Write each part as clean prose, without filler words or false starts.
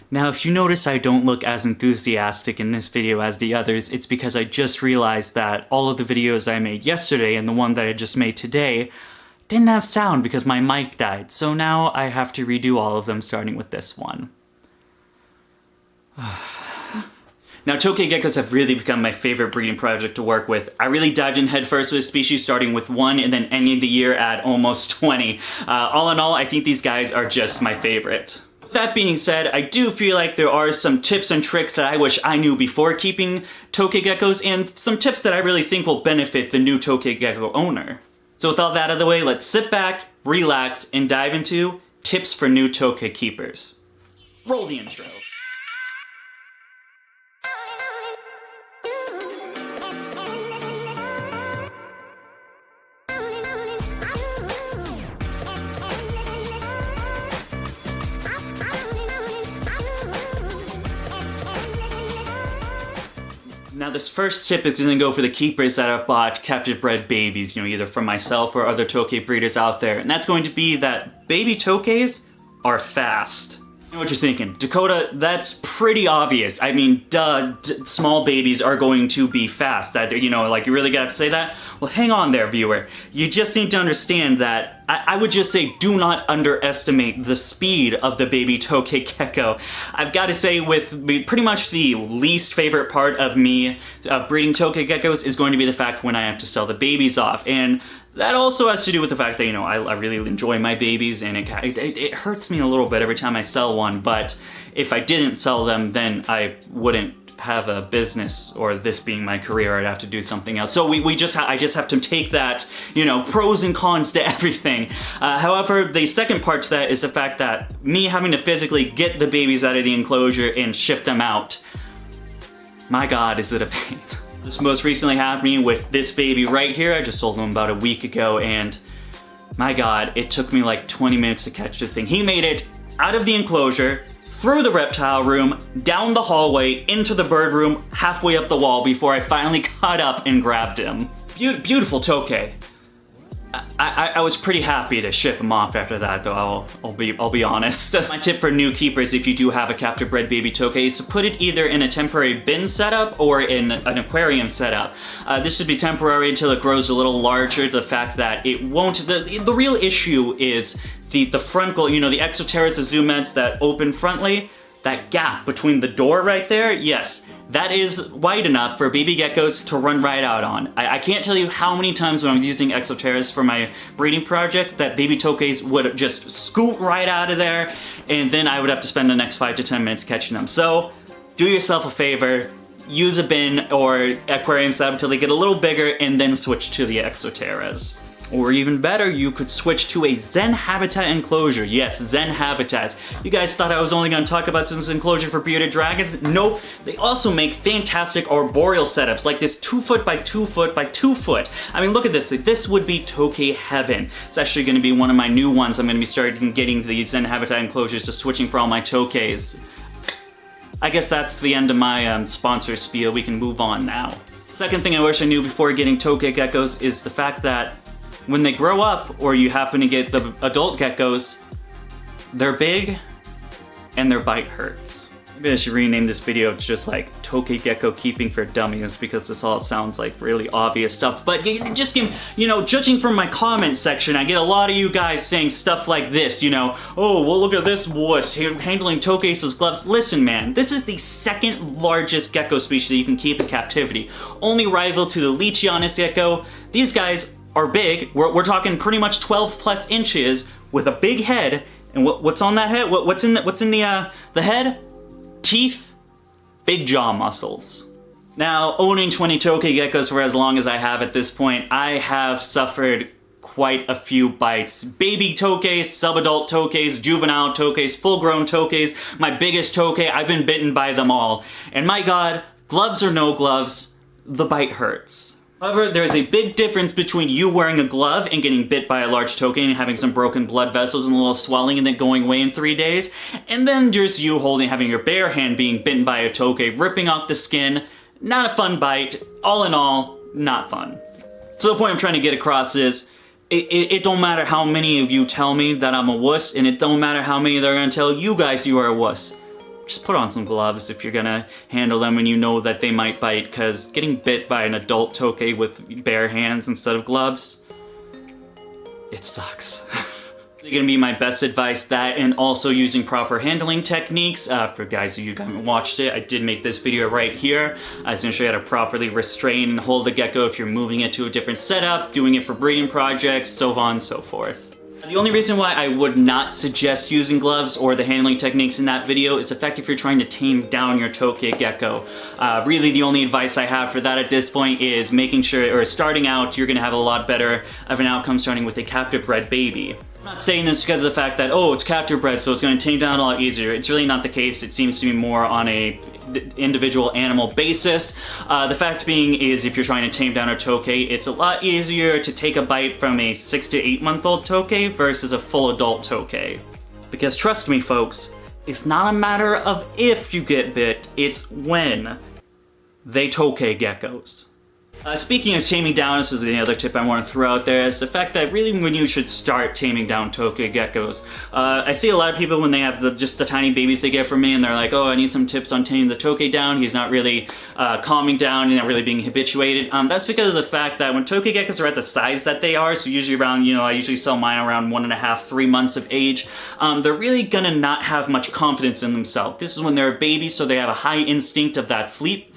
Now, if you notice I don't look as enthusiastic in this video as the others, it's because I just realized that all of the videos I made yesterday and the one that I just made today didn't have sound because my mic died, so now I have to redo all of them starting with this one. Now, Tokay geckos have really become my favorite breeding project to work with. I really dived in headfirst with the species, starting with 1 and then ending the year at almost 20. All in all, I think these guys are just my favorite. That being said, I do feel like there are some tips and tricks that I wish I knew before keeping Tokay geckos, and some tips that I really think will benefit the new Tokay gecko owner. So with all that out of the way, let's sit back, relax, and dive into tips for new Tokay keepers. Roll the intro. Now this first tip is going to go for the keepers that have bought captive bred babies, either from myself or other Tokay breeders out there. And that's going to be that baby Tokays are fast. I know what you're thinking. Dakota, that's pretty obvious. I mean, duh, small babies are going to be fast. That, like you really gotta say that? Well, hang on there, viewer. You just need to understand that I would just say do not underestimate the speed of the baby Tokay gecko. I've got to say, with pretty much the least favorite part of me breeding Tokay geckos is going to be the fact when I have to sell the babies off. And that also has to do with the fact that, I really enjoy my babies, and it hurts me a little bit every time I sell one, but if I didn't sell them, then I wouldn't have a business, or this being my career, I'd have to do something else. So I just have to take that, pros and cons to everything. However, the second part to that is the fact that me having to physically get the babies out of the enclosure and ship them out, my God, is it a pain. This most recently happened with this baby right here. I just sold him about a week ago, and my God, it took me like 20 minutes to catch the thing. He made it out of the enclosure, through the reptile room, down the hallway, into the bird room, halfway up the wall before I finally caught up and grabbed him. Beautiful Tokay. I was pretty happy to ship him off after that, though, I'll be honest. My tip for new keepers, if you do have a captive bred baby Tokay, is to put it either in a temporary bin setup or in an aquarium setup. This should be temporary until it grows a little larger. The fact that it won't, the real issue is the frontal, the exoteras, the zoomeds that open frontally, that gap between the door right there, yes, that is wide enough for baby geckos to run right out on. I can't tell you how many times when I'm using exoteras for my breeding projects that baby Tokays would just scoot right out of there, and then I would have to spend the next 5 to 10 minutes catching them. So do yourself a favor, use a bin or aquarium setup until they get a little bigger, and then switch to the exoteras. Or even better, you could switch to a Zen habitat enclosure. Yes, Zen habitats. You guys thought I was only going to talk about this enclosure for bearded dragons? Nope. They also make fantastic arboreal setups, like this 2 foot by 2 foot by 2 foot. I mean, look at this. This would be Tokay heaven. It's actually going to be one of my new ones. I'm going to be starting getting the Zen habitat enclosures, to switching for all my Tokays. I guess that's the end of my sponsor spiel. We can move on now. Second thing I wish I knew before getting Tokay geckos is the fact that when they grow up, or you happen to get the adult geckos, they're big and their bite hurts. Maybe I should rename this video just like Tokay gecko keeping for dummies, because this all sounds like really obvious stuff. But just judging from my comment section, I get a lot of you guys saying stuff like this, oh, well, look at this wuss handling Tokays' gloves. Listen, man, this is the second largest gecko species that you can keep in captivity, only rival to the Leachianus gecko. These guys are big. We're talking pretty much 12 plus inches with a big head. And what's on that head? What's in the head? Teeth, big jaw muscles. Now, owning 20 Tokay geckos for as long as I have at this point, I have suffered quite a few bites. Baby Tokays, subadult Tokays, juvenile Tokays, full-grown Tokays, my biggest Tokay, I've been bitten by them all. And my God, gloves or no gloves, the bite hurts. However, there's a big difference between you wearing a glove and getting bit by a large Tokay and having some broken blood vessels and a little swelling and then going away in 3 days, and then just you having your bare hand being bitten by a Tokay, ripping off the skin. Not a fun bite. All in all, not fun. So the point I'm trying to get across is, it don't matter how many of you tell me that I'm a wuss, and it don't matter how many they're gonna tell you guys you are a wuss. just put on some gloves if you're gonna handle them and you know that they might bite, because getting bit by an adult Tokay with bare hands instead of gloves, it sucks. Gonna be my best advice, that and also using proper handling techniques. For guys of you who haven't watched it, I did make this video right here. I was gonna show you how to properly restrain and hold the gecko if you're moving it to a different setup, doing it for breeding projects, so on and so forth. The only reason why I would not suggest using gloves or the handling techniques in that video is the fact if you're trying to tame down your Tokay gecko. Really the only advice I have for that at this point is making sure, or starting out, you're gonna have a lot better of an outcome starting with a captive bred baby. I'm not saying this because of the fact that, oh, it's captive bred, so it's going to tame down a lot easier. It's really not the case. It seems to be more on a individual animal basis. The fact being is if you're trying to tame down a Tokay, it's a lot easier to take a bite from a 6 to 8 month old Tokay versus a full adult Tokay. Because trust me folks, it's not a matter of if you get bit, it's when they Tokay geckos. Speaking of taming down, this is the other tip I want to throw out there, is the fact that really when you should start taming down Tokay geckos. I see a lot of people when they have just the tiny babies they get from me and they're like, oh, I need some tips on taming the Tokay down. He's not really calming down, he's not really being habituated. That's because of the fact that when Tokay geckos are at the size that they are, so usually around, I usually sell mine around 1.5, 3 months of age, they're really gonna not have much confidence in themselves. This is when they're a baby, so they have a high instinct of that flee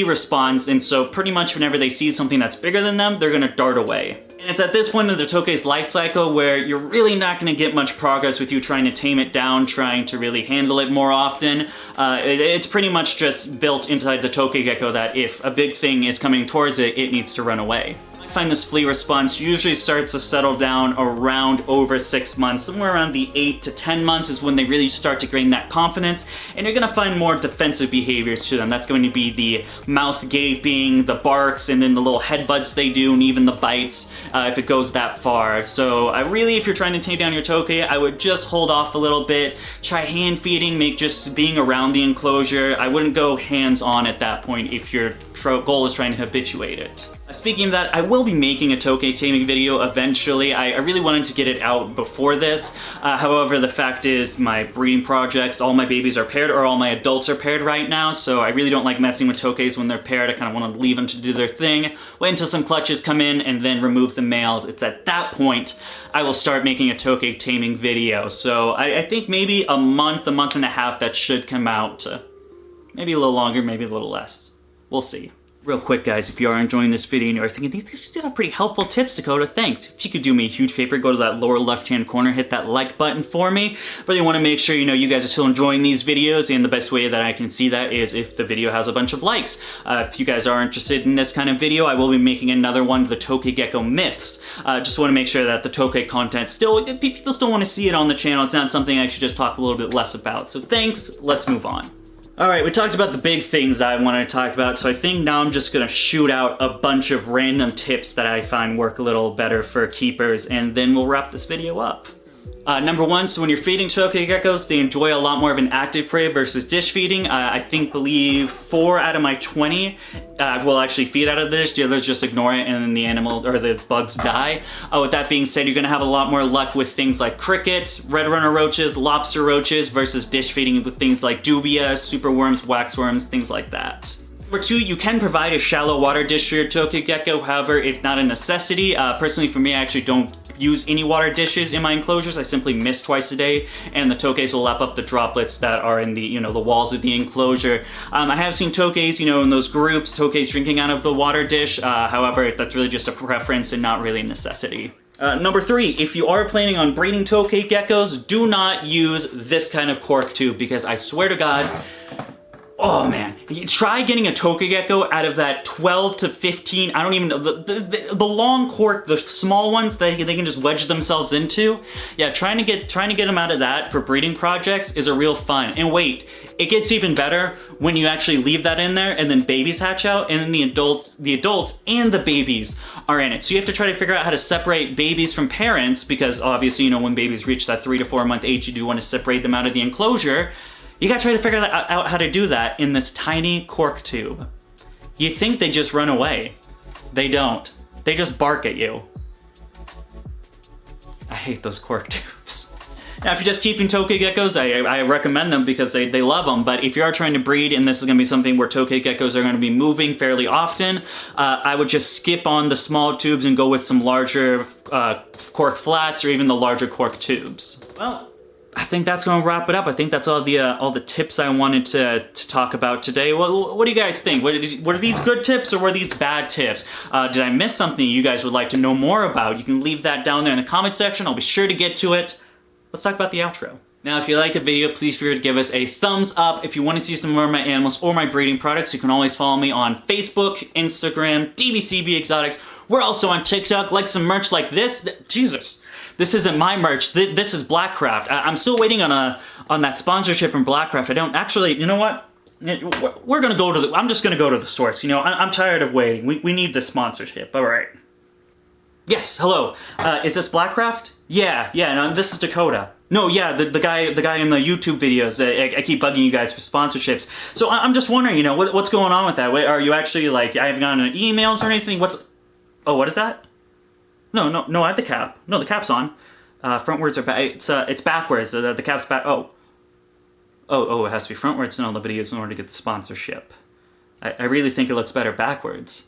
response, and so pretty much whenever they see something that's bigger than them, they're gonna dart away. And it's at this point of the Tokay's life cycle where you're really not gonna get much progress with you trying to tame it down, trying to really handle it more often. It's pretty much just built inside the Tokay gecko that if a big thing is coming towards it, it needs to run away. I find this flee response usually starts to settle down around over 6 months. Somewhere around the 8 to 10 months is when they really start to gain that confidence, and you're gonna find more defensive behaviors to them. That's going to be the mouth gaping, the barks, and then the little headbutts they do, and even the bites if it goes that far. So if you're trying to tame down your Tokay, I would just hold off a little bit, try hand feeding, make just being around the enclosure. I wouldn't go hands-on at that point if your goal is trying to habituate it. Speaking of that, I will be making a Tokay taming video eventually. I really wanted to get it out before this. However, the fact is my breeding projects, all my babies are paired, or all my adults are paired right now, so I really don't like messing with Tokays when they're paired. I kind of want to leave them to do their thing, wait until some clutches come in, and then remove the males. It's at that point I will start making a Tokay taming video. So I think maybe a month and a half that should come out. Maybe a little longer, maybe a little less. We'll see. Real quick guys, if you are enjoying this video and you're thinking, these are pretty helpful tips, Dakota, thanks. If you could do me a huge favor, go to that lower left-hand corner, hit that like button for me. Really want to make sure you guys are still enjoying these videos, and the best way that I can see that is if the video has a bunch of likes. If you guys are interested in this kind of video, I will be making another one of the Tokay gecko myths. Just want to make sure that the Tokay content people still want to see it on the channel. It's not something I should just talk a little bit less about. So thanks, let's move on. Alright, we talked about the big things I wanted to talk about, so I think now I'm just gonna shoot out a bunch of random tips that I find work a little better for keepers, and then we'll wrap this video up. Number one, so when you're feeding Tokay geckos, they enjoy a lot more of an active prey versus dish feeding. I believe 4 out of my 20 will actually feed out of the dish. The others just ignore it and then the animal or the bugs die. With that being said, you're gonna have a lot more luck with things like crickets, red runner roaches, lobster roaches versus dish feeding with things like dubia, superworms, waxworms, things like that. Number 2, you can provide a shallow water dish for your Tokay gecko, however, it's not a necessity. Personally for me, I actually don't use any water dishes in my enclosures. I simply mist twice a day, and the Tokays will lap up the droplets that are in the, the walls of the enclosure. I have seen Tokays, in those groups, Tokays drinking out of the water dish. However, that's really just a preference and not really a necessity. Number 3, if you are planning on breeding Tokay geckos, do not use this kind of cork tube, because I swear to God, oh man, try getting a Tokay gecko out of that 12 to 15, I don't even know, the long cork, the small ones that they can just wedge themselves into. Yeah, trying to get them out of that for breeding projects is a real fun. And wait, it gets even better when you actually leave that in there and then babies hatch out, and then the adults and the babies are in it. So you have to try to figure out how to separate babies from parents, because obviously, when babies reach that 3 to 4 month age, you do want to separate them out of the enclosure. You gotta try to figure out how to do that in this tiny cork tube. You think they just run away. They don't. They just bark at you. I hate those cork tubes. Now, if you're just keeping Tokay geckos, I recommend them because they love them. But if you are trying to breed, and this is going to be something where Tokay geckos are going to be moving fairly often, I would just skip on the small tubes and go with some larger cork flats or even the larger cork tubes. Well, I think that's going to wrap it up. I think that's all the tips I wanted to talk about today. What do you guys think? Were these good tips or were these bad tips? Did I miss something you guys would like to know more about? You can leave that down there in the comment section. I'll be sure to get to it. Let's talk about the outro. Now, if you liked the video, please feel free to give us a thumbs up. If you want to see some more of my animals or my breeding products, you can always follow me on Facebook, Instagram, DBCB Exotics. We're also on TikTok. Like some merch like this. Jesus. This isn't my merch. This is Blackcraft. I'm still waiting on that sponsorship from Blackcraft. I don't actually. You know what? We're gonna go to the. I'm just gonna go to the source. You know, I'm tired of waiting. We need this sponsorship. All right. Yes. Hello. Is this Blackcraft? Yeah. No, this is Dakota. No. Yeah. The guy in the YouTube videos. I keep bugging you guys for sponsorships. So I'm just wondering. You know, what's going on with that? Are you actually like? I haven't gotten any emails or anything. Oh, what is that? No, I have the cap. No, the cap's on. Frontwards are back. It's backwards. The cap's back. Oh, it has to be frontwards in all the videos in order to get the sponsorship. I really think it looks better backwards.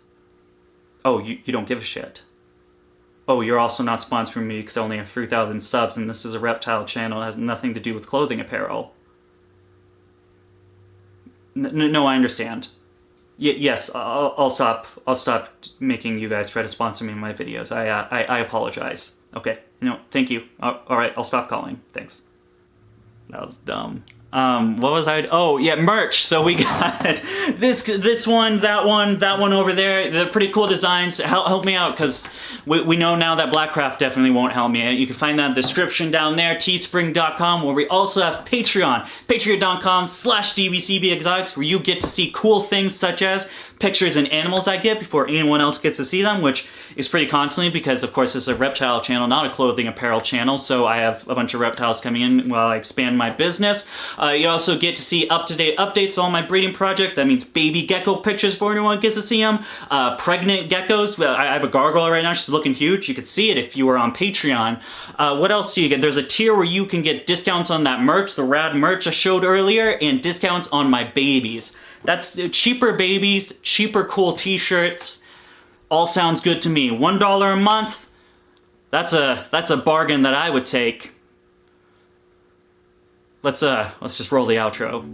Oh, you don't give a shit. Oh, you're also not sponsoring me because I only have 3,000 subs and this is a reptile channel. It has nothing to do with clothing apparel. No, I understand. Yes, I'll stop making you guys try to sponsor me in my videos. I apologize. Okay, thank you. All right, I'll stop calling. Thanks. That was dumb. What was I? Oh, yeah, merch. So we got this one, that one over there. They're pretty cool designs. Help me out, because we know now that Blackcraft definitely won't help me. You can find that in the description down there, teespring.com, where we also have Patreon, patreon.com/dbcbexotics, where you get to see cool things such as pictures and animals I get before anyone else gets to see them, which is pretty constantly because, of course, this is a reptile channel, not a clothing apparel channel, so I have a bunch of reptiles coming in while I expand my business. You also get to see up-to-date updates on my breeding project. That means baby gecko pictures for anyone who gets to see them. Pregnant geckos. I have a gargoyle right now. She's looking huge. You could see it if you were on Patreon. What else do you get? There's a tier where you can get discounts on that merch, the rad merch I showed earlier, and discounts on my babies. That's cheaper babies, cheaper cool t-shirts. All sounds good to me. $1 a month. That's a bargain that I would take. Let's just roll the outro.